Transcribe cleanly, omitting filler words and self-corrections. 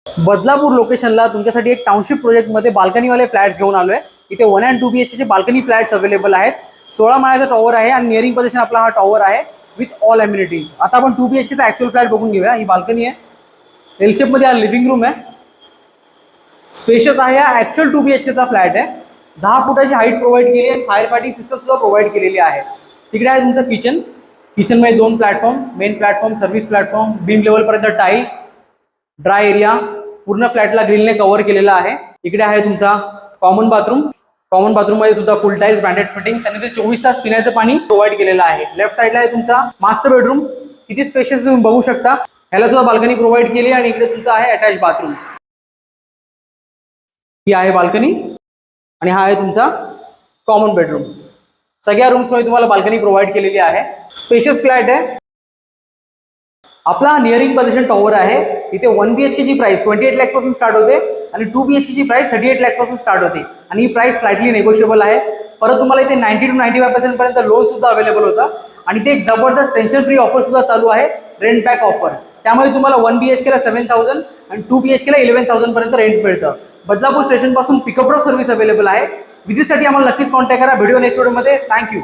बदलापूर लोकेशनला तुमच्यासाठी एक टाउनशिप प्रोजेक्टमध्ये बाल्कनीवाले फ्लॅट्स घेऊन आलोय. इथे 1 and 2 BHK चे बाल्कनी फ्लॅट्स अवेलेबल आहेत. 16 माळ्याचा टॉवर आहे आणि नियरिंग पोझिशन आपला हा टॉवर आहे विथ ऑल एम्युनिटीज. आता आपण 2 BHK चा ऍक्च्युअल फ्लॅट बघून घेऊया. ही बाल्कनी आहे, एल शेप मध्ये हा लिव्हिंग रूम आहे, स्पेशियस आहे. हा ऍक्च्युअल 2 BHK चा फ्लॅट आहे. 10 फुटाची हाईट प्रोव्हाइड केली आहे, फायर फायटिंग सिस्टम सुद्धा प्रोव्हाइड केलेली आहे. तिकडे आहे तुमचं किचन. किचन मध्ये 2 platform, main platform, service platform, beam level पर्यंत टाइल्स, ड्राय एरिया पूर्ण फ्लॅटला ग्रिलने कव्हर केलेला आहे. इकडे आहे तुमचा कॉमन बाथरूम. कॉमन बाथरूम मध्ये सुद्धा फुल टाइल्स, ब्रँडेड फिटिंग्स आणि 24 तास पिण्याचं पाणी प्रोव्हाइड केलेलं आहे. लेफ्ट साइडला आहे तुमचा मास्टर बेडरूम. किती स्पेशियस तुम्ही बघू शकता. ह्याला सुद्धा बाल्कनी प्रोव्हाइड केली आणि इकडे तुमचा आहे अटॅच बाथरूम. ही आहे बाल्कनी आणि हा आहे तुमचा कॉमन बेडरूम. सगळ्या रूम्स मध्ये तुम्हाला बाल्कनी प्रोव्हाइड केलेली आहे. स्पेशियस फ्लॅट आहे. आपला नियरिंग पोझिशन टॉवर आहे. इथे 1 BHK ची प्राइस 28 lakhs पासून स्टार्ट होते आणि 2 BHK ची प्राइस 38 lakhs पासून स्टार्ट होते आणि ही प्राइस स्लाइटली नेगोशिएबल आहे. परत तुम्हाला इथे 90 to 95% पर्यंत लोन सुद्धा अवेलेबल होता आणि ते एक जबरदस्त टेन्शन फ्री ऑफर सुद्धा चालू आहे, रेंट बॅक ऑफर. त्यामुळे तुम्हाला 1 BHK ला 7,000 आणि 2 BHK ला 11,000 पर्यंत रेंट मिळतं. बदलापूर स्टेशन पासून पिकअप ड्रॉप सर्व्हिस अवेलेबल आहे. विजिटसाठी आम्हाला नक्कीच कॉन्टॅक्ट करा. व्हिडिओ नेक्स्ट व्हिडिओमध्ये. थँक्यू.